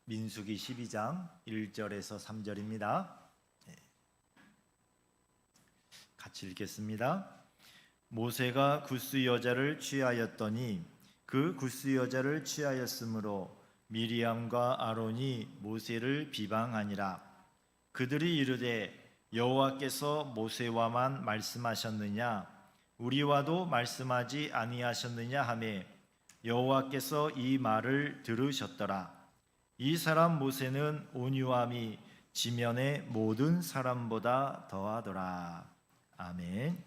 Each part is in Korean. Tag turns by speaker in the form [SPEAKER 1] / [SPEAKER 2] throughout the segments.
[SPEAKER 1] 민수기 12장 1절에서 3절입니다. 같이 읽겠습니다. 모세가 굿스 여자를 취하였더니 그 굿스 여자를 취하였으므로 미리암과 아론이 모세를 비방하니라. 그들이 이르되 여호와께서 모세와만 말씀하셨느냐 우리와도 말씀하지 아니하셨느냐 하며 여호와께서 이 말을 들으셨더라. 이 사람 모세는 온유함이 지면의 모든 사람보다 더하더라. 아멘.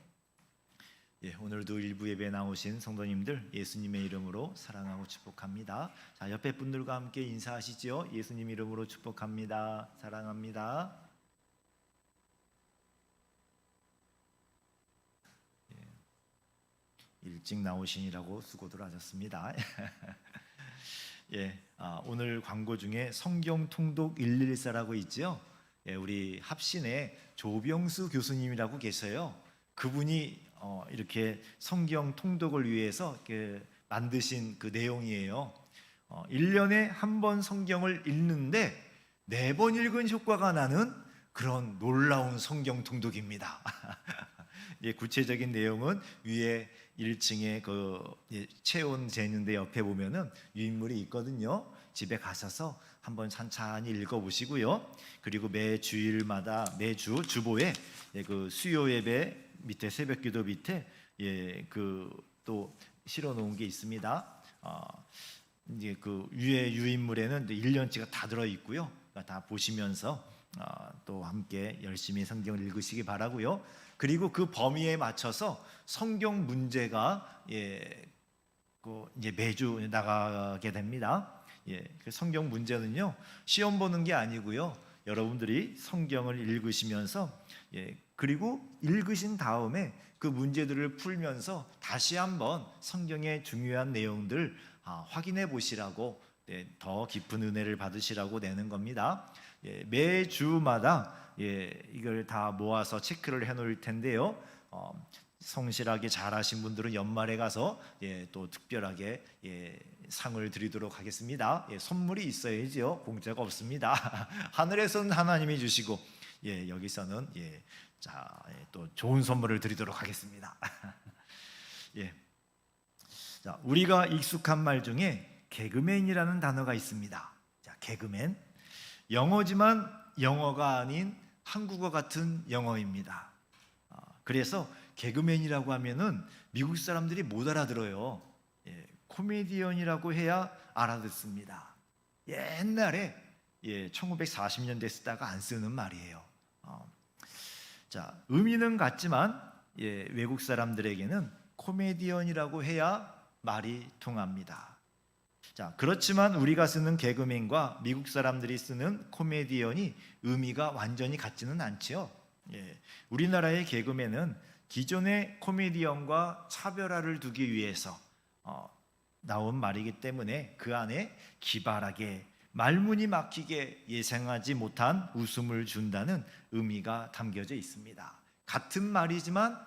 [SPEAKER 1] 오늘도 일부 예배에 나오신 성도님들 예수님의 이름으로 사랑하고 축복합니다. 자, 옆에 분들과 함께 인사하시죠. 예수님 이름으로 축복합니다. 사랑합니다. 일찍 나오시니라고 수고들 하셨습니다. 오늘 광고 중에 성경 통독 114라고 있죠. 우리 합신의 조병수 교수님이라고 계세요. 그분이 이렇게 성경 통독을 위해서 만드신 그 내용이에요. 1년에 한 번 성경을 읽는데 4번 읽은 효과가 나는 그런 놀라운 성경 통독입니다. 구체적인 내용은 위에 1층에 체온 재는데 옆에 보면은 유인물이 있거든요. 집에 가셔서 한번 찬찬히 읽어보시고요. 그리고 매 주일마다 매주 주보에 그 수요 예배 밑에 새벽기도 밑에 또 실어놓은 게 있습니다. 이제 그 위에 유인물에는 1년치가 다 들어 있고요. 다 보시면서 또 함께 열심히 성경을 읽으시기 바라고요. 그리고 그 범위에 맞춰서 성경 문제가 이제 매주 나가게 됩니다. 그 성경 문제는요 시험 보는 게 아니고요. 여러분들이 성경을 읽으시면서 그리고 읽으신 다음에 그 문제들을 풀면서 다시 한번 성경의 중요한 내용들 확인해 보시라고 더 깊은 은혜를 받으시라고 내는 겁니다. 매주마다 이걸 다 모아서 체크를 해놓을 텐데요. 성실하게 잘하신 분들은 연말에 가서 또 특별하게 상을 드리도록 하겠습니다. 선물이 있어야지요. 공짜가 없습니다. 하늘에서는 하나님이 주시고 여기서는 또 좋은 선물을 드리도록 하겠습니다. 자, 우리가 익숙한 말 중에 개그맨이라는 단어가 있습니다. 자, 개그맨. 영어지만 영어가 아닌 한국어 같은 영어입니다. 그래서 개그맨이라고 하면은 미국 사람들이 못 알아들어요. 코미디언이라고 해야 알아듣습니다. 옛날에 1940년대 쓰다가 안 쓰는 말이에요. 자, 의미는 같지만 외국 사람들에게는 코미디언이라고 해야 말이 통합니다. 자, 그렇지만 우리가 쓰는 개그맨과 미국 사람들이 쓰는 코미디언이 의미가 완전히 같지는 않지요. 우리나라의 개그맨은 기존의 코미디언과 차별화를 두기 위해서 나온 말이기 때문에 그 안에 기발하게 말문이 막히게 예상하지 못한 웃음을 준다는 의미가 담겨져 있습니다. 같은 말이지만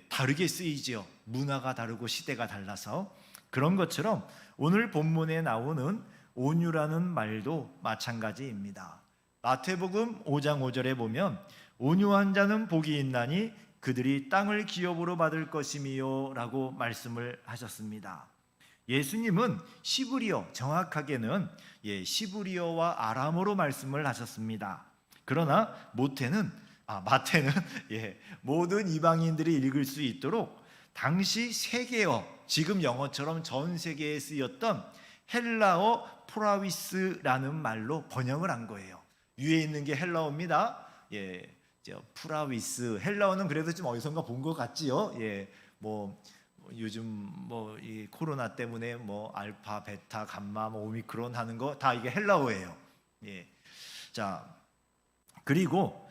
[SPEAKER 1] 다르게 쓰이지요. 문화가 다르고 시대가 달라서. 그런 것처럼 오늘 본문에 나오는 온유라는 말도 마찬가지입니다. 마태복음 5장 5절에 보면 온유한 자는 복이 있나니 그들이 땅을 기업으로 받을 것이미요 라고 말씀을 하셨습니다. 예수님은 시브리어, 정확하게는 시브리어와 아람어로 말씀을 하셨습니다. 그러나 마태는 모든 이방인들이 읽을 수 있도록 당시 세계어, 지금 영어처럼 전 세계에 쓰였던 헬라어 프라위스라는 말로 번역을 한 거예요. 위에 있는 게 헬라어입니다. 프라위스, 헬라어는 그래도 좀 어디선가 본 것 같지요. 요즘 이 코로나 때문에 알파, 베타, 감마, 오미크론 하는 거 다 이게 헬라어예요. 자, 그리고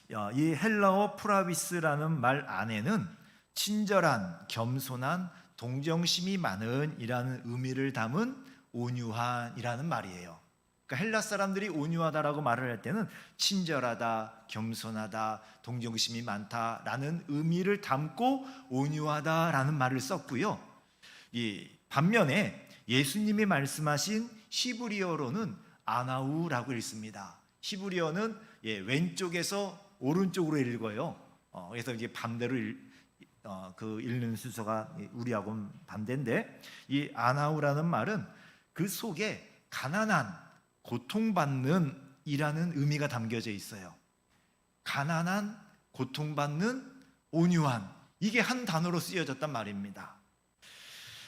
[SPEAKER 1] 이 헬라어 프라비스라는 말 안에는 친절한, 겸손한, 동정심이 많은 이라는 의미를 담은 온유한이라는 말이에요. 그러니까 헬라 사람들이 온유하다라고 말을 할 때는 친절하다, 겸손하다, 동정심이 많다라는 의미를 담고 온유하다라는 말을 썼고요. 반면에 예수님이 말씀하신 시브리어로는 아나우라고 읽습니다. 히브리어는 왼쪽에서 오른쪽으로 읽어요. 그래서 이제 반대로 읽는 순서가 우리하고는 반대인데, 이 아나우라는 말은 그 속에 가난한, 고통받는 이라는 의미가 담겨져 있어요. 가난한, 고통받는, 온유한, 이게 한 단어로 쓰여졌단 말입니다.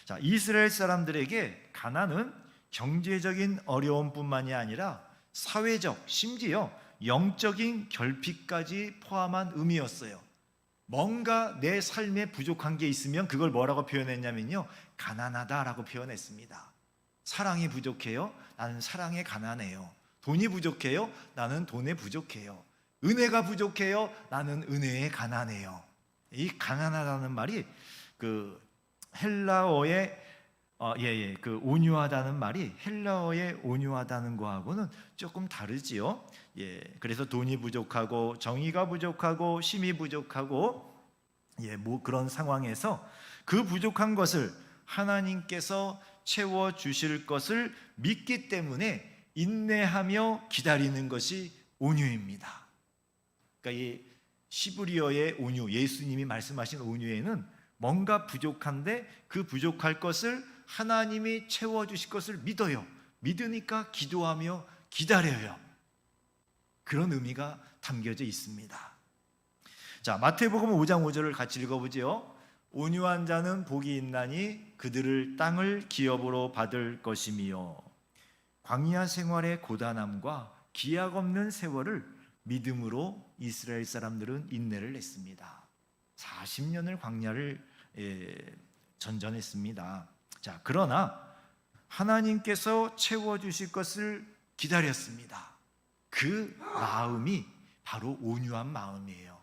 [SPEAKER 1] 자, 이스라엘 사람들에게 가난은 경제적인 어려움뿐만이 아니라 사회적, 심지어 영적인 결핍까지 포함한 의미였어요. 뭔가 내 삶에 부족한 게 있으면 그걸 뭐라고 표현했냐면요, 가난하다라고 표현했습니다. 사랑이 부족해요? 나는 사랑에 가난해요. 돈이 부족해요? 나는 돈에 부족해요. 은혜가 부족해요? 나는 은혜에 가난해요. 이 가난하다는 말이 그 헬라어의 그 온유하다는 말이 헬라어의 온유하다는 거하고는 조금 다르지요. 그래서 돈이 부족하고 정의가 부족하고 힘이 부족하고 뭐 그런 상황에서 그 부족한 것을 하나님께서 채워 주실 것을 믿기 때문에 인내하며 기다리는 것이 온유입니다. 그러니까 이 시브리어의 온유, 예수님이 말씀하신 온유에는 뭔가 부족한데 그 부족할 것을 하나님이 채워주실 것을 믿어요. 믿으니까 기도하며 기다려요. 그런 의미가 담겨져 있습니다. 자, 마태복음 5장 5절을 같이 읽어보죠. 온유한 자는 복이 있나니 그들을 땅을 기업으로 받을 것이며, 광야 생활의 고단함과 기약 없는 세월을 믿음으로 이스라엘 사람들은 인내를 냈습니다. 40년을 광야를 전전했습니다. 자, 그러나 하나님께서 채워주실 것을 기다렸습니다. 그 마음이 바로 온유한 마음이에요.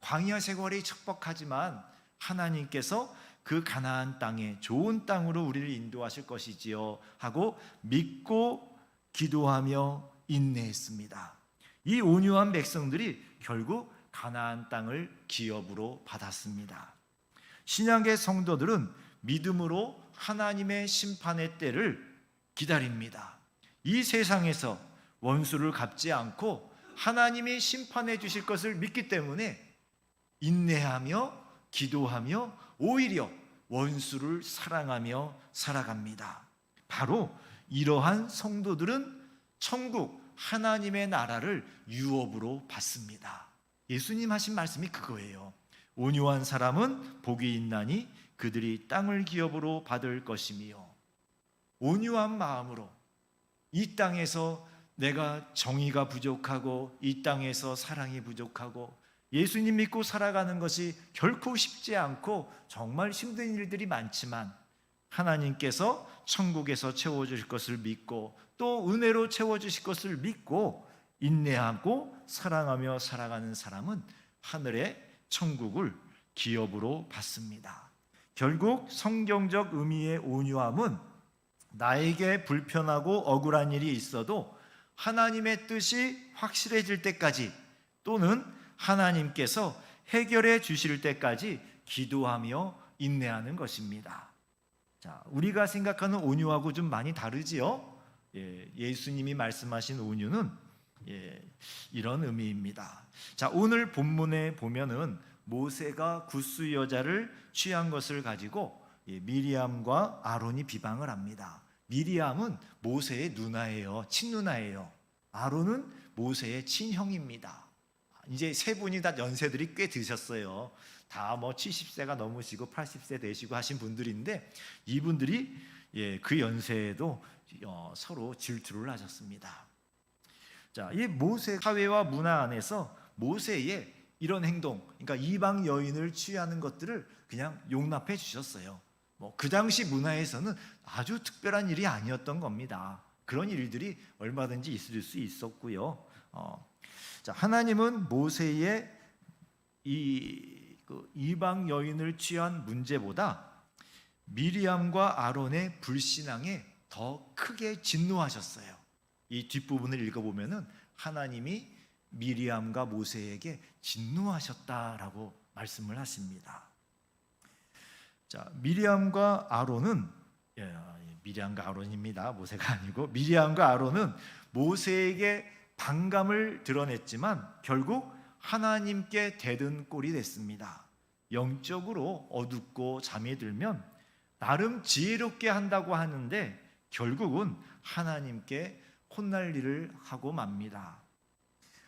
[SPEAKER 1] 광야 생활이 척박하지만 하나님께서 그 가나안 땅에 좋은 땅으로 우리를 인도하실 것이지요 하고 믿고 기도하며 인내했습니다. 이 온유한 백성들이 결국 가나안 땅을 기업으로 받았습니다. 신약의 성도들은 믿음으로 하나님의 심판의 때를 기다립니다. 이 세상에서 원수를 갚지 않고 하나님이 심판해 주실 것을 믿기 때문에 인내하며 기도하며 오히려 원수를 사랑하며 살아갑니다. 바로 이러한 성도들은 천국 하나님의 나라를 유업으로 받습니다. 예수님 하신 말씀이 그거예요. 온유한 사람은 복이 있나니 그들이 땅을 기업으로 받을 것이며, 온유한 마음으로 이 땅에서 내가 정의가 부족하고 이 땅에서 사랑이 부족하고 예수님 믿고 살아가는 것이 결코 쉽지 않고 정말 힘든 일들이 많지만 하나님께서 천국에서 채워주실 것을 믿고 또 은혜로 채워주실 것을 믿고 인내하고 사랑하며 살아가는 사람은 하늘의 천국을 기업으로 받습니다. 결국 성경적 의미의 온유함은 나에게 불편하고 억울한 일이 있어도 하나님의 뜻이 확실해질 때까지 또는 하나님께서 해결해 주실 때까지 기도하며 인내하는 것입니다. 자, 우리가 생각하는 온유하고 좀 많이 다르지요? 예수님이 말씀하신 온유는 이런 의미입니다. 자, 오늘 본문에 보면은 모세가 굿수 여자를 취한 것을 가지고 미리암과 아론이 비방을 합니다. 미리암은 모세의 누나예요. 친누나예요. 아론은 모세의 친형입니다. 이제 세 분이 다 연세들이 꽤 드셨어요. 다 뭐 70세가 넘으시고 80세 되시고 하신 분들인데 이분들이 그 연세에도 서로 질투를 하셨습니다. 자, 이 모세 사회와 문화 안에서 모세의 이런 행동, 그러니까 이방 여인을 취하는 것들을 그냥 용납해 주셨어요. 뭐 그 당시 문화에서는 아주 특별한 일이 아니었던 겁니다. 그런 일들이 얼마든지 있을 수 있었고요. 자, 하나님은 모세의 이방 여인을 취한 문제보다 미리암과 아론의 불신앙에 더 크게 진노하셨어요. 이 뒷부분을 읽어보면은 하나님이 미리암과 모세에게 진노하셨다라고 말씀을 하십니다. 자, 미리암과 아론은 미리암과 아론입니다. 모세가 아니고 미리암과 아론은 모세에게 반감을 드러냈지만 결국 하나님께 대든 꼴이 됐습니다. 영적으로 어둡고 잠이 들면 나름 지혜롭게 한다고 하는데 결국은 하나님께 혼날 일을 하고 맙니다.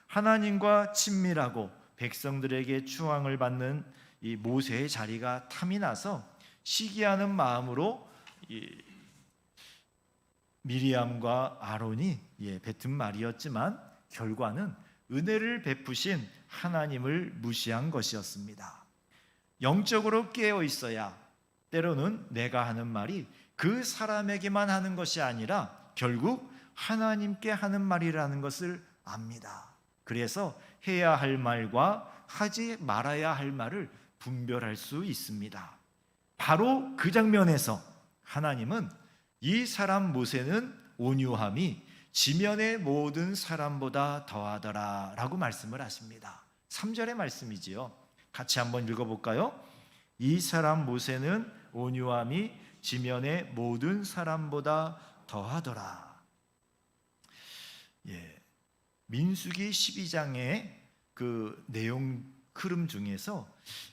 [SPEAKER 1] 하나님과 친밀하고 백성들에게 추앙을 받는 이 모세의 자리가 탐이 나서 시기하는 마음으로 미리암과 아론이 뱉은 말이었지만 결과는 은혜를 베푸신 하나님을 무시한 것이었습니다. 영적으로 깨어 있어야 때로는 내가 하는 말이 그 사람에게만 하는 것이 아니라 결국 하나님께 하는 말이라는 것을 압니다. 그래서 해야 할 말과 하지 말아야 할 말을 분별할 수 있습니다. 바로 그 장면에서 하나님은 이 사람 모세는 온유함이 지면의 모든 사람보다 더하더라 라고 말씀을 하십니다. 3절의 말씀이지요. 같이 한번 읽어볼까요? 이 사람 모세는 온유함이 지면의 모든 사람보다 더하더라. 민수기 12장의 그 내용 흐름 중에서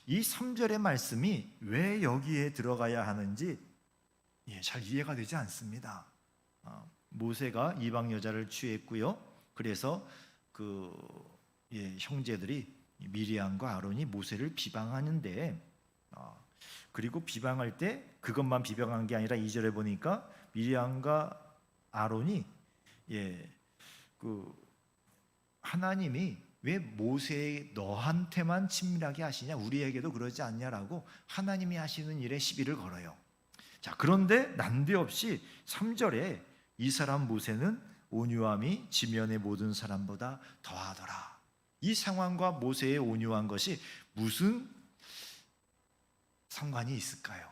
[SPEAKER 1] 이 3절의 말씀이 왜 여기에 들어가야 하는지 잘 이해가 되지 않습니다. 모세가 이방 여자를 취했고요. 그래서 그 형제들이 미리암과 아론이 모세를 비방하는데 그리고 비방할 때 그것만 비방한 게 아니라 2절에 보니까 미리암과 아론이 그 하나님이 왜 모세 너한테만 친밀하게 하시냐 우리에게도 그러지 않냐라고 하나님이 하시는 일에 시비를 걸어요. 자, 그런데 난데없이 3절에 이 사람 모세는 온유함이 지면의 모든 사람보다 더하더라. 이 상황과 모세의 온유한 것이 무슨 상관이 있을까요?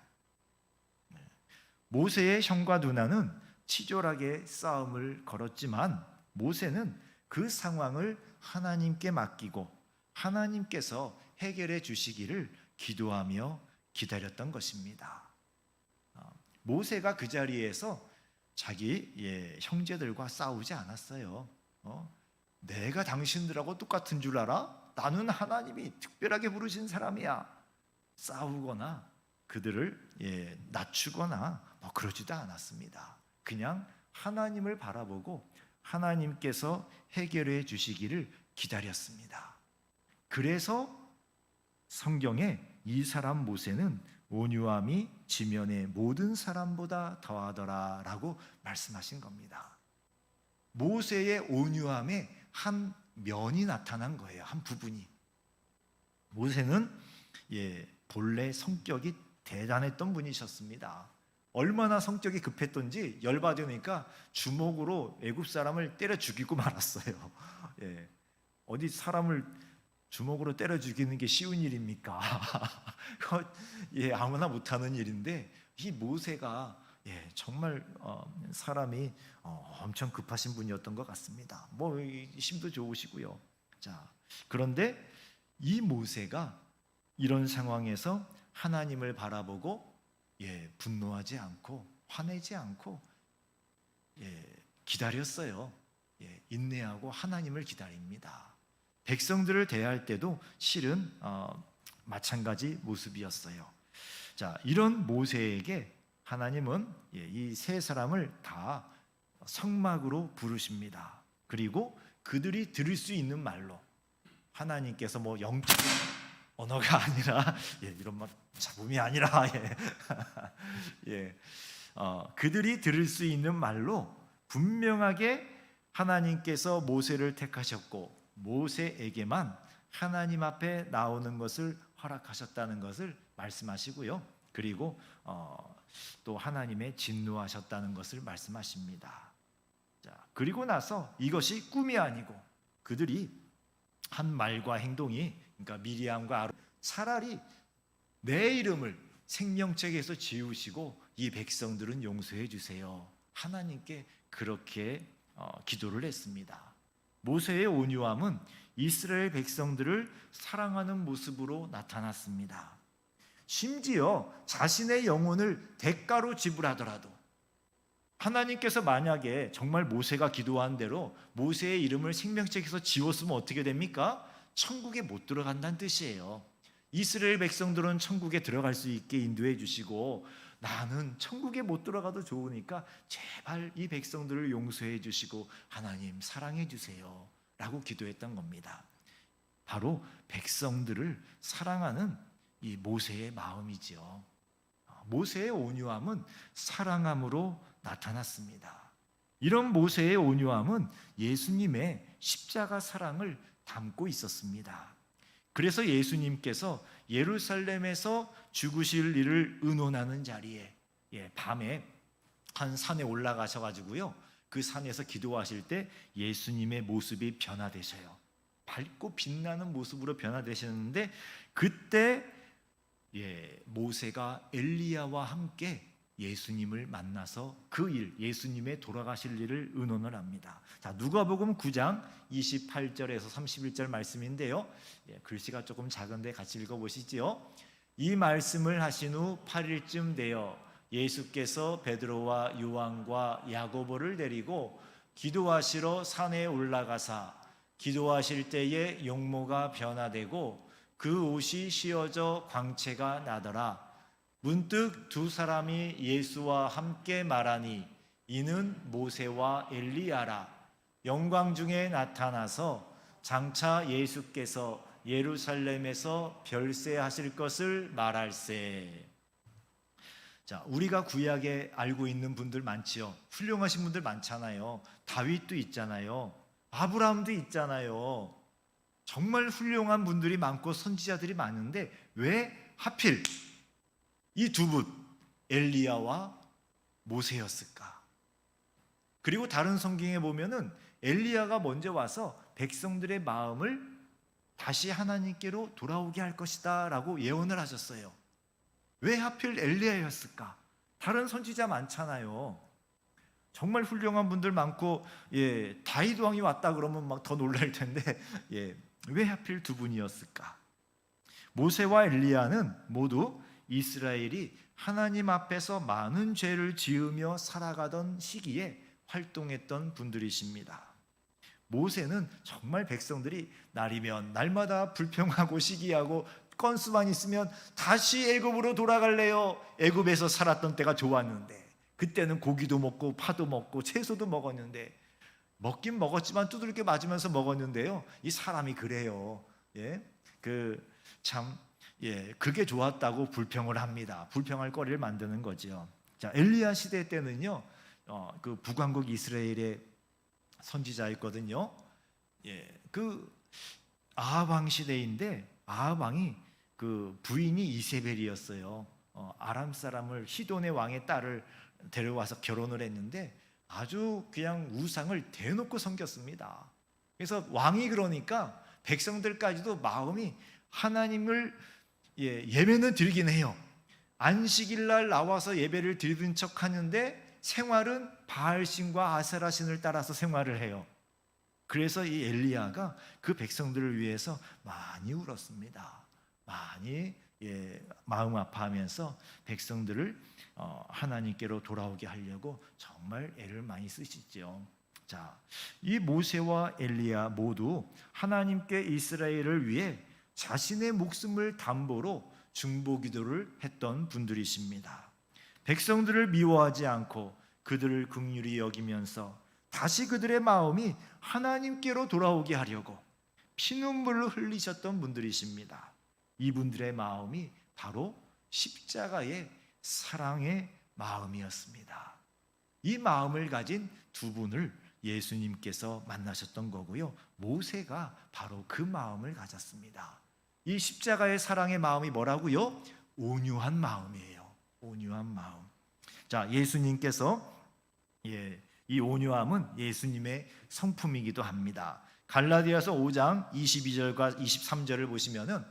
[SPEAKER 1] 모세의 형과 누나는 치졸하게 싸움을 걸었지만 모세는 그 상황을 하나님께 맡기고 하나님께서 해결해 주시기를 기도하며 기다렸던 것입니다. 모세가 그 자리에서 자기 형제들과 싸우지 않았어요. 내가 당신들하고 똑같은 줄 알아? 나는 하나님이 특별하게 부르신 사람이야. 싸우거나 그들을 낮추거나 그러지도 않았습니다. 그냥 하나님을 바라보고 하나님께서 해결해 주시기를 기다렸습니다. 그래서 성경에 이 사람 모세는 온유함이 지면의 모든 사람보다 더하더라 라고 말씀하신 겁니다. 모세의 온유함의 한 면이 나타난 거예요. 한 부분이. 모세는 본래 성격이 대단했던 분이셨습니다. 얼마나 성격이 급했던지 열받으니까 주먹으로 애굽 사람을 때려 죽이고 말았어요. 어디 사람을 주먹으로 때려 죽이는 게 쉬운 일입니까? 아무나 못하는 일인데 이 모세가 정말 사람이 엄청 급하신 분이었던 것 같습니다. 힘도 좋으시고요. 자, 그런데 이 모세가 이런 상황에서 하나님을 바라보고 분노하지 않고 화내지 않고 기다렸어요. 인내하고 하나님을 기다립니다. 백성들을 대할 때도 실은 마찬가지 모습이었어요. 자, 이런 모세에게 하나님은 이 세 사람을 다 성막으로 부르십니다. 그리고 그들이 들을 수 있는 말로 하나님께서 영적 언어가 아니라 이런 말 잡음이 아니라 그들이 들을 수 있는 말로 분명하게 하나님께서 모세를 택하셨고 모세에게만 하나님 앞에 나오는 것을 허락하셨다는 것을 말씀하시고요. 그리고 또 하나님의 진노하셨다는 것을 말씀하십니다. 자, 그리고 나서 이것이 꿈이 아니고 그들이 한 말과 행동이 그러니까 미리암과 아론 차라리 내 이름을 생명책에서 지우시고 이 백성들은 용서해 주세요. 하나님께 그렇게 기도를 했습니다. 모세의 온유함은 이스라엘 백성들을 사랑하는 모습으로 나타났습니다. 심지어 자신의 영혼을 대가로 지불하더라도 하나님께서 만약에 정말 모세가 기도한 대로 모세의 이름을 생명책에서 지웠으면 어떻게 됩니까? 천국에 못 들어간다는 뜻이에요. 이스라엘 백성들은 천국에 들어갈 수 있게 인도해 주시고, 나는 천국에 못 들어가도 좋으니까 제발 이 백성들을 용서해 주시고 하나님 사랑해 주세요 라고 기도했던 겁니다. 바로 백성들을 사랑하는 이 모세의 마음이지요. 모세의 온유함은 사랑함으로 나타났습니다. 이런 모세의 온유함은 예수님의 십자가 사랑을 담고 있었습니다. 그래서 예수님께서 예루살렘에서 죽으실 일을 의논하는 자리에 밤에 한 산에 올라가셔가지고요, 그 산에서 기도하실 때 예수님의 모습이 변화되셔요. 밝고 빛나는 모습으로 변화되셨는데, 그때 모세가 엘리야와 함께 예수님을 만나서 그 일, 예수님의 돌아가실 일을 의논을 합니다. 자, 누가복음 9장 28절에서 31절 말씀인데요, 글씨가 조금 작은데 같이 읽어보시죠. 이 말씀을 하신 후 8일쯤 되어 예수께서 베드로와 요한과 야고보를 데리고 기도하시러 산에 올라가사 기도하실 때에 용모가 변화되고 그 옷이 휘어져 광채가 나더라. 문득 두 사람이 예수와 함께 말하니 이는 모세와 엘리야라. 영광 중에 나타나서 장차 예수께서 예루살렘에서 별세하실 것을 말할세. 자, 우리가 구약에 알고 있는 분들 많지요. 훌륭하신 분들 많잖아요. 다윗도 있잖아요. 아브라함도 있잖아요. 정말 훌륭한 분들이 많고 선지자들이 많은데 왜 하필 이 두 분, 엘리야와 모세였을까? 그리고 다른 성경에 보면은 엘리야가 먼저 와서 백성들의 마음을 다시 하나님께로 돌아오게 할 것이다 라고 예언을 하셨어요. 왜 하필 엘리야였을까? 다른 선지자 많잖아요. 정말 훌륭한 분들 많고, 다윗 왕이 왔다 그러면 막 더 놀랄 텐데, 왜 하필 두 분이었을까? 모세와 엘리야는 모두 이스라엘이 하나님 앞에서 많은 죄를 지으며 살아가던 시기에 활동했던 분들이십니다. 모세는 정말 백성들이 날이면 날마다 불평하고 시기하고 건수만 있으면 다시 애굽으로 돌아갈래요. 애굽에서 살았던 때가 좋았는데, 그때는 고기도 먹고 파도 먹고 채소도 먹었는데, 먹긴 먹었지만 두들겨 맞으면서 먹었는데요, 이 사람이 그래요. 그게 좋았다고 불평을 합니다. 불평할 거리를 만드는 거죠. 자, 엘리야 시대 때는요, 그 북왕국 이스라엘의 선지자였거든요. 그 아합 왕 시대인데, 아합 왕이 그 부인이 이세벨이었어요. 아람 사람을, 시돈의 왕의 딸을 데려와서 결혼을 했는데 아주 그냥 우상을 대놓고 섬겼습니다. 그래서 왕이 그러니까 백성들까지도 마음이 하나님을 예배는 드리긴 해요. 안식일날 나와서 예배를 드리는 척 하는데 생활은 바알신과 아세라신을 따라서 생활을 해요. 그래서 이 엘리야가 그 백성들을 위해서 많이 울었습니다. 많이 마음 아파하면서 백성들을 하나님께로 돌아오게 하려고 정말 애를 많이 쓰시죠. 자, 이 모세와 엘리야 모두 하나님께 이스라엘을 위해 자신의 목숨을 담보로 중보기도를 했던 분들이십니다. 백성들을 미워하지 않고 그들을 긍휼히 여기면서 다시 그들의 마음이 하나님께로 돌아오게 하려고 피눈물을 흘리셨던 분들이십니다. 이분들의 마음이 바로 십자가의 사랑의 마음이었습니다. 이 마음을 가진 두 분을 예수님께서 만나셨던 거고요, 모세가 바로 그 마음을 가졌습니다. 이 십자가의 사랑의 마음이 뭐라고요? 온유한 마음이에요. 온유한 마음. 자, 예수님께서 이 온유함은 예수님의 성품이기도 합니다. 갈라디아서 5장 22절과 23절을 보시면은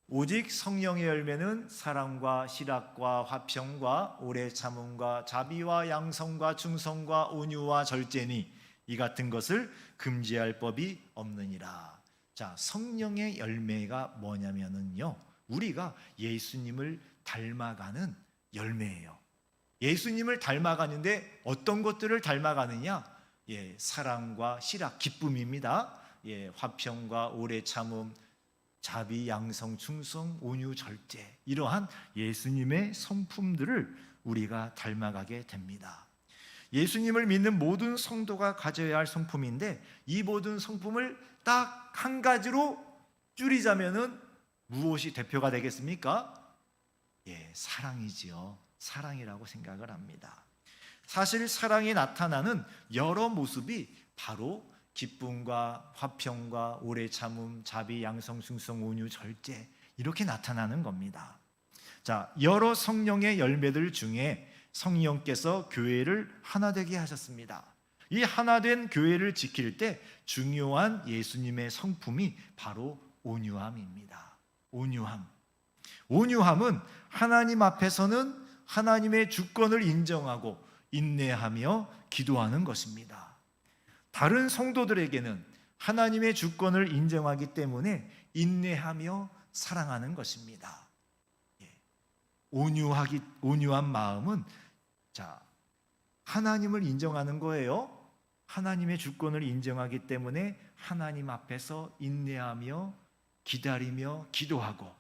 [SPEAKER 1] 오직 성령의 열매는 사랑과 실학과 화평과 오래 참음과 자비와 양성과 충성과 온유와 절제니 이 같은 것을 금지할 법이 없느니라. 자, 성령의 열매가 뭐냐면은요, 우리가 예수님을 닮아가는 열매예요. 예수님을 닮아가는데 어떤 것들을 닮아가느냐? 사랑과 실학, 기쁨입니다. 화평과 오래 참음, 자비, 양성, 충성, 온유, 절제, 이러한 예수님의 성품들을 우리가 닮아가게 됩니다. 예수님을 믿는 모든 성도가 가져야 할 성품인데, 이 모든 성품을 딱 한 가지로 줄이자면은 무엇이 대표가 되겠습니까? 사랑이지요. 사랑이라고 생각을 합니다. 사실 사랑이 나타나는 여러 모습이 바로 기쁨과 화평과 오래 참음, 자비, 양성, 충성, 온유, 절제, 이렇게 나타나는 겁니다. 자, 여러 성령의 열매들 중에 성령께서 교회를 하나 되게 하셨습니다. 이 하나된 교회를 지킬 때 중요한 예수님의 성품이 바로 온유함입니다. 온유함은 하나님 앞에서는 하나님의 주권을 인정하고 인내하며 기도하는 것입니다. 다른 성도들에게는 하나님의 주권을 인정하기 때문에 인내하며 사랑하는 것입니다. 온유한 마음은 하나님을 인정하는 거예요. 하나님의 주권을 인정하기 때문에 하나님 앞에서 인내하며 기다리며 기도하고,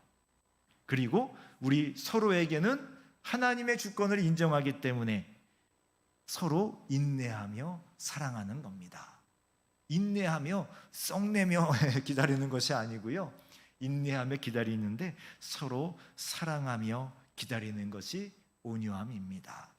[SPEAKER 1] 그리고 우리 서로에게는 하나님의 주권을 인정하기 때문에 서로 인내하며 사랑하는 겁니다. 인내하며 썩내며 기다리는 것이 아니고요, 인내하며 기다리는데 서로 사랑하며 기다리는 것이 온유함입니다.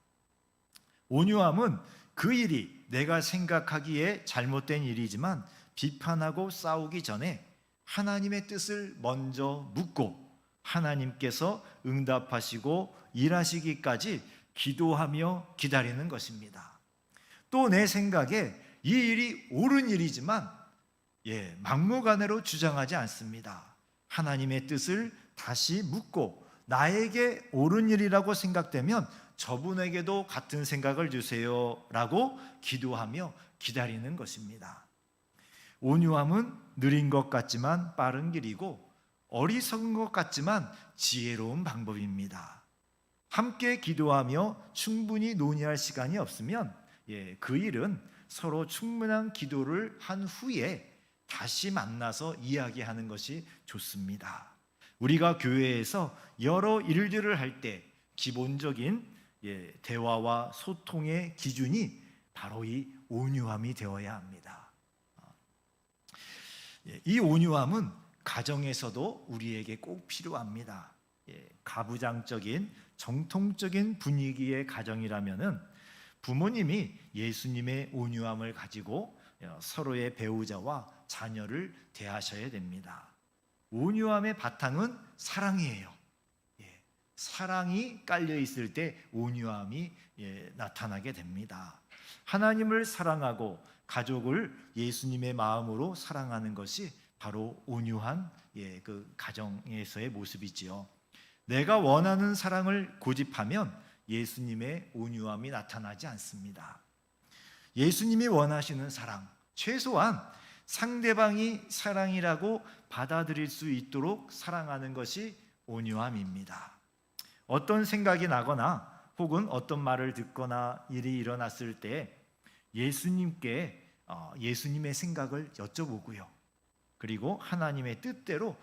[SPEAKER 1] 온유함은 그 일이 내가 생각하기에 잘못된 일이지만 비판하고 싸우기 전에 하나님의 뜻을 먼저 묻고 하나님께서 응답하시고 일하시기까지 기도하며 기다리는 것입니다. 또 내 생각에 이 일이 옳은 일이지만 막무가내로 주장하지 않습니다. 하나님의 뜻을 다시 묻고 나에게 옳은 일이라고 생각되면 저분에게도 같은 생각을 주세요 라고 기도하며 기다리는 것입니다. 온유함은 느린 것 같지만 빠른 길이고 어리석은 것 같지만 지혜로운 방법입니다. 함께 기도하며 충분히 논의할 시간이 없으면 그 일은 서로 충분한 기도를 한 후에 다시 만나서 이야기하는 것이 좋습니다. 우리가 교회에서 여러 일들을 할 때 기본적인 대화와 소통의 기준이 바로 이 온유함이 되어야 합니다. 이 온유함은 가정에서도 우리에게 꼭 필요합니다. 가부장적인 정통적인 분위기의 가정이라면은 부모님이 예수님의 온유함을 가지고 서로의 배우자와 자녀를 대하셔야 됩니다. 온유함의 바탕은 사랑이에요. 사랑이 깔려 있을 때 온유함이 나타나게 됩니다. 하나님을 사랑하고 가족을 예수님의 마음으로 사랑하는 것이 바로 온유한 그 가정에서의 모습이지요. 내가 원하는 사랑을 고집하면 예수님의 온유함이 나타나지 않습니다. 예수님이 원하시는 사랑, 최소한 상대방이 사랑이라고 받아들일 수 있도록 사랑하는 것이 온유함입니다. 어떤 생각이 나거나 혹은 어떤 말을 듣거나 일이 일어났을 때 예수님께 예수님의 생각을 여쭤보고요. 그리고 하나님의 뜻대로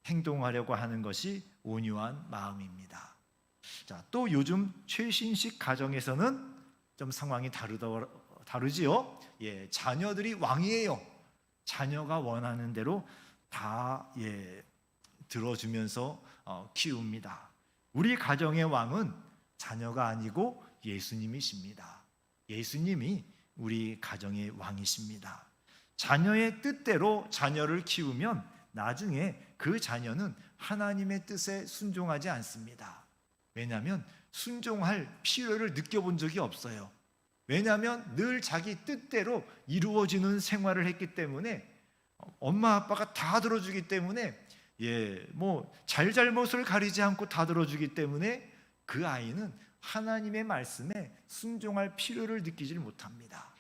[SPEAKER 1] 행동하려고 하는 것이 온유한 마음입니다. 자, 또 요즘 최신식 가정에서는 좀 상황이 다르지요. 자녀들이 왕이에요. 자녀가 원하는 대로 다 들어주면서 키웁니다. 우리 가정의 왕은 자녀가 아니고 예수님이십니다. 예수님이 우리 가정의 왕이십니다. 자녀의 뜻대로 자녀를 키우면 나중에 그 자녀는 하나님의 뜻에 순종하지 않습니다. 왜냐하면 순종할 필요를 느껴본 적이 없어요. 왜냐하면 늘 자기 뜻대로 이루어지는 생활을 했기 때문에 엄마 아빠가 다 들어주기 때문에 잘잘못을 가리지 않고 다 들어주기 때문에 그 아이는 하나님의 말씀에 순종할 필요를 느끼질 못합니다.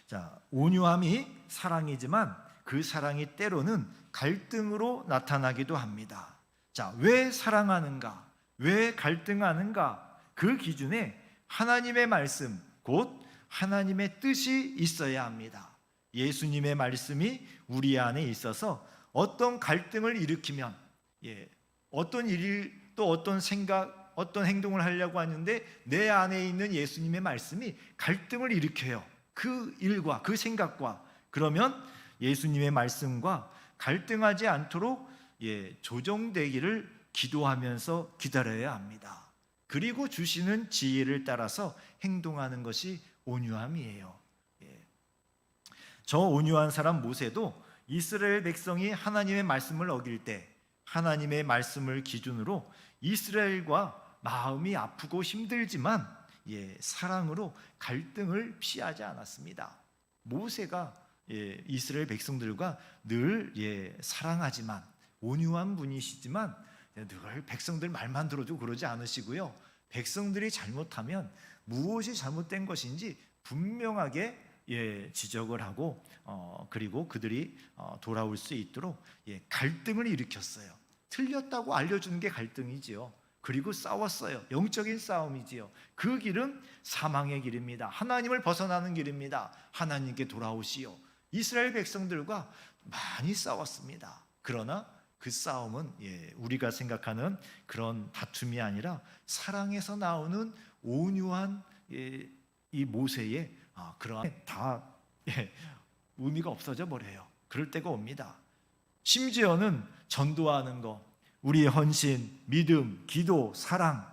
[SPEAKER 1] 자, 온유함이 사랑이지만 그 사랑이 때로는 갈등으로 나타나기도 합니다. 자, 왜 사랑하는가? 왜 갈등하는가? 그 기준에 하나님의 말씀, 곧 하나님의 뜻이 있어야 합니다. 예수님의 말씀이 우리 안에 있어서 어떤 갈등을 일으키면, 어떤 일, 또 어떤 생각, 어떤 행동을 하려고 하는데 내 안에 있는 예수님의 말씀이 갈등을 일으켜요. 그 일과 그 생각과. 그러면 예수님의 말씀과 갈등하지 않도록 조정되기를 기도하면서 기다려야 합니다. 그리고 주시는 지혜를 따라서 행동하는 것이 온유함이에요. 저 온유한 사람 모세도 이스라엘 백성이 하나님의 말씀을 어길 때 하나님의 말씀을 기준으로 이스라엘과 마음이 아프고 힘들지만 사랑으로 갈등을 피하지 않았습니다. 모세가 이스라엘 백성들과 늘 사랑하지만 온유한 분이시지만 늘 백성들 말만 들어도 그러지 않으시고요. 백성들이 잘못하면 무엇이 잘못된 것인지 분명하게 지적을 하고 그리고 그들이 돌아올 수 있도록 갈등을 일으켰어요. 틀렸다고 알려주는 게 갈등이지요. 그리고 싸웠어요. 영적인 싸움이지요. 그 길은 사망의 길입니다. 하나님을 벗어나는 길입니다. 하나님께 돌아오시오. 이스라엘 백성들과 많이 싸웠습니다. 그러나 그 싸움은 우리가 생각하는 그런 다툼이 아니라 사랑에서 나오는 온유한 이 모세의 그러한 다 의미가 없어져 버려요. 그럴 때가 옵니다. 심지어는 전도하는 것, 우리의 헌신, 믿음, 기도, 사랑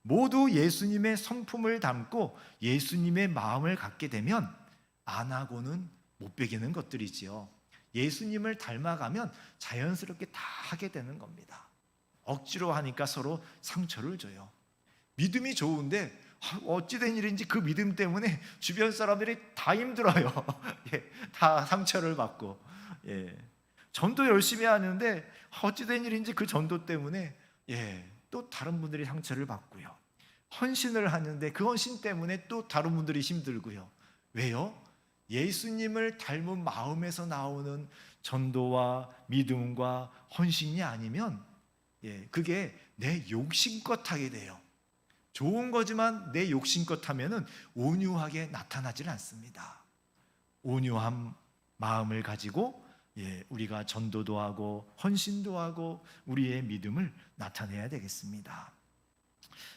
[SPEAKER 1] 모두 예수님의 성품을 담고 예수님의 마음을 갖게 되면 안 하고는 못 배기는 것들이지요. 예수님을 닮아가면 자연스럽게 다 하게 되는 겁니다. 억지로 하니까 서로 상처를 줘요. 믿음이 좋은데 어찌된 일인지 그 믿음 때문에 주변 사람들이 다 힘들어요. 다 상처를 받고. 전도 열심히 하는데 어찌된 일인지 그 전도 때문에 또 다른 분들이 상처를 받고요. 헌신을 하는데 그 헌신 때문에 또 다른 분들이 힘들고요. 왜요? 예수님을 닮은 마음에서 나오는 전도와 믿음과 헌신이 아니면 그게 내 욕심껏 하게 돼요. 좋은 거지만 내 욕심껏 하면은 온유하게 나타나질 않습니다. 온유한 마음을 가지고 우리가 전도도 하고 헌신도 하고 우리의 믿음을 나타내야 되겠습니다.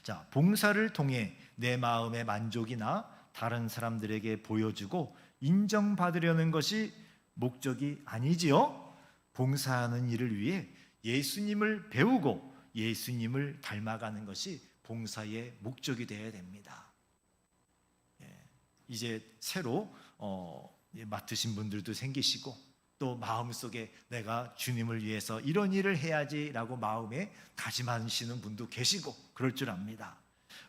[SPEAKER 1] 자, 봉사를 통해 내 마음의 만족이나 다른 사람들에게 보여주고 인정받으려는 것이 목적이 아니지요. 봉사하는 일을 위해 예수님을 배우고 예수님을 닮아가는 것이 봉사의 목적이 되어야 됩니다. 이제 새로 맡으신 분들도 생기시고 또 마음속에 내가 주님을 위해서 이런 일을 해야지라고 마음에 다짐하시는 분도 계시고 그럴 줄 압니다.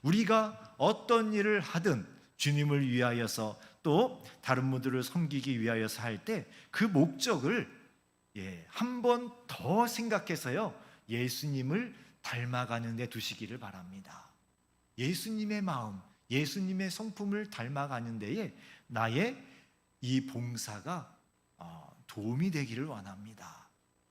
[SPEAKER 1] 우리가 어떤 일을 하든 주님을 위하여서 또 다른 분들을 섬기기 위하여서 할 때 그 목적을 한 번 더 생각해서요 예수님을 닮아가는 데 두시기를 바랍니다. 예수님의 마음, 예수님의 성품을 닮아가는 데에 나의 이 봉사가 도움이 되기를 원합니다.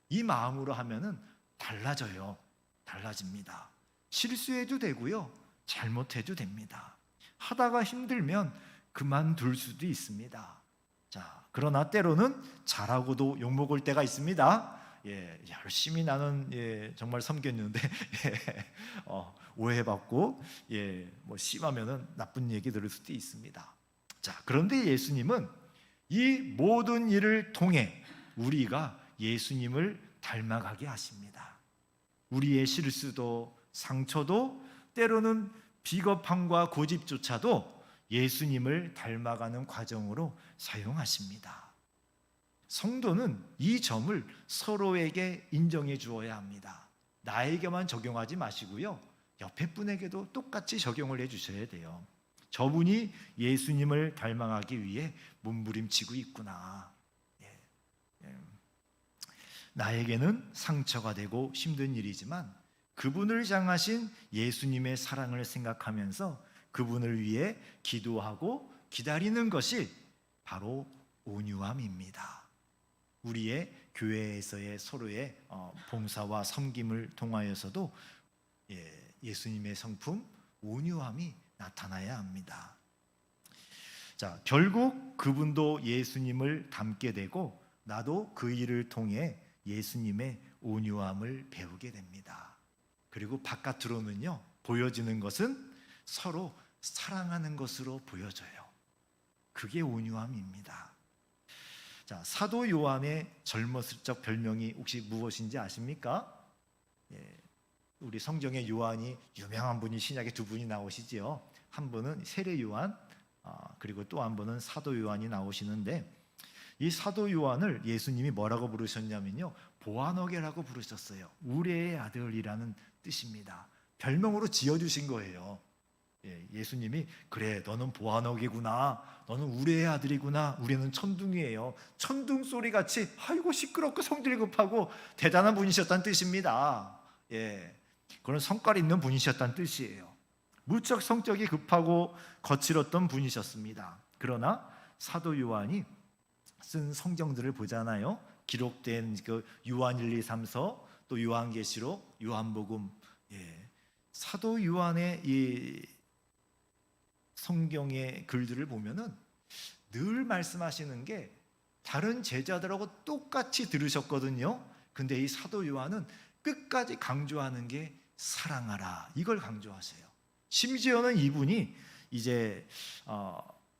[SPEAKER 1] 이 마음으로 하면은 달라져요. 달라집니다. 실수해도 되고요. 잘못해도 됩니다. 하다가 힘들면 그만둘 수도 있습니다. 자, 그러나 때로는 잘하고도 욕먹을 때가 있습니다. 열심히 나는 정말 섬겼는데 오해받고 뭐 심하면은 나쁜 얘기 들을 수도 있습니다. 자, 그런데 예수님은 이 모든 일을 통해 우리가 예수님을 닮아가게 하십니다. 우리의 실수도 상처도 때로는 비겁함과 고집조차도 예수님을 닮아가는 과정으로 사용하십니다. 성도는 이 점을 서로에게 인정해 주어야 합니다. 나에게만 적용하지 마시고요. 옆에 분에게도 똑같이 적용을 해 주셔야 돼요. 저분이 예수님을 닮아가기 위해 몸부림치고 있구나. 나에게는 상처가 되고 힘든 일이지만 그분을 향하신 예수님의 사랑을 생각하면서 그분을 위해 기도하고 기다리는 것이 바로 온유함입니다. 우리의 교회에서의 서로의 봉사와 섬김을 통하여서도 예수님의 성품, 온유함이 나타나야 합니다. 자, 결국 그분도 예수님을 닮게 되고 나도 그 일을 통해 예수님의 온유함을 배우게 됩니다. 그리고 바깥으로는요, 보여지는 것은 서로 사랑하는 것으로 보여져요. 그게 온유함입니다. 자, 사도 요한의 젊었을 적 별명이 혹시 무엇인지 아십니까? 예, 우리 성경에 요한이 유명한 분이 신약에 두 분이 나오시지요. 한 분은 세례 요한, 그리고 또 한 분은 사도 요한이 나오시는데, 이 사도 요한을 예수님이 뭐라고 부르셨냐면요, 보아너게라고 부르셨어요. 우레의 아들이라는 뜻입니다. 별명으로 지어주신 거예요. 예수님이 그래, 너는 보아너게구나, 너는 우레의 아들이구나, 우리는 천둥이에요. 천둥 소리 같이 아이고 시끄럽고 성질 급하고 대단한 분이셨다는 뜻입니다. 그런 성깔 있는 분이셨다는 뜻이에요. 무척 성격이 급하고 거칠었던 분이셨습니다. 그러나 사도 요한이 쓴 성경들을 보잖아요. 기록된 그 요한 1, 2, 3서, 또 요한계시록, 요한복음, 사도 요한의 이 성경의 글들을 보면은 늘 말씀하시는 게 다른 제자들하고 똑같이 들으셨거든요. 근데 이 사도 요한은 끝까지 강조하는 게 사랑하라, 이걸 강조하세요. 심지어는 이분이 이제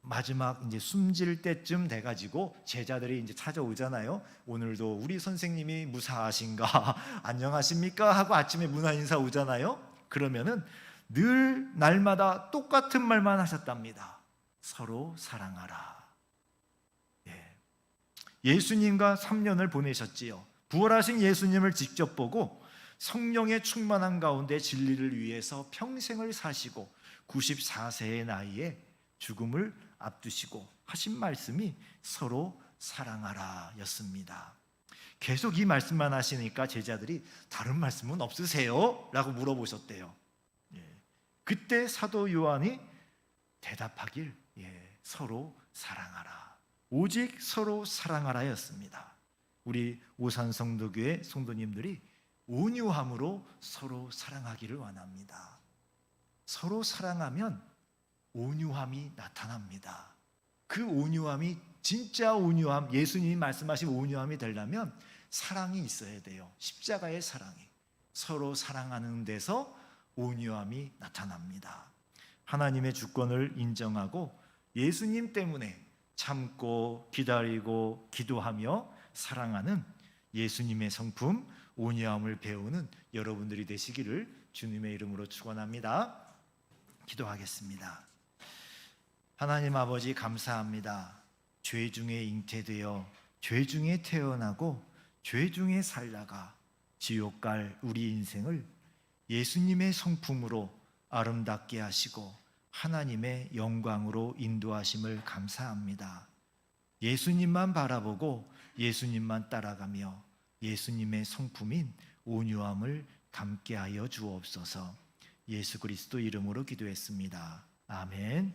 [SPEAKER 1] 마지막 이제 숨질 때쯤 돼가지고 제자들이 이제 찾아오잖아요. 오늘도 우리 선생님이 무사하신가, 안녕하십니까 하고 아침에 문화 인사 오잖아요. 그러면은 늘 날마다 똑같은 말만 하셨답니다. 서로 사랑하라. 예수님과 3년을 보내셨지요. 부활하신 예수님을 직접 보고 성령의 충만한 가운데 진리를 위해서 평생을 사시고 94세의 나이에 죽음을 앞두시고 하신 말씀이 서로 사랑하라 였습니다. 계속 이 말씀만 하시니까 제자들이 다른 말씀은 없으세요? 라고 물어보셨대요. 그때 사도 요한이 대답하길, 서로 사랑하라, 오직 서로 사랑하라 였습니다. 우리 오산성도교회 성도님들이 온유함으로 서로 사랑하기를 원합니다. 서로 사랑하면 온유함이 나타납니다. 그 온유함이 진짜 온유함, 예수님이 말씀하신 온유함이 되려면 사랑이 있어야 돼요. 십자가의 사랑이. 서로 사랑하는 데서 온유함이 나타납니다. 하나님의 주권을 인정하고 예수님 때문에 참고 기다리고 기도하며 사랑하는 예수님의 성품 온유함을 배우는 여러분들이 되시기를 주님의 이름으로 축원합니다. 기도하겠습니다. 하나님 아버지, 감사합니다. 죄 중에 잉태되어 죄 중에 태어나고 죄 중에 살다가 지옥 갈 우리 인생을 예수님의 성품으로 아름답게 하시고 하나님의 영광으로 인도하심을 감사합니다. 예수님만 바라보고 예수님만 따라가며 예수님의 성품인 온유함을 담게 하여 주옵소서. 예수 그리스도 이름으로 기도했습니다. 아멘.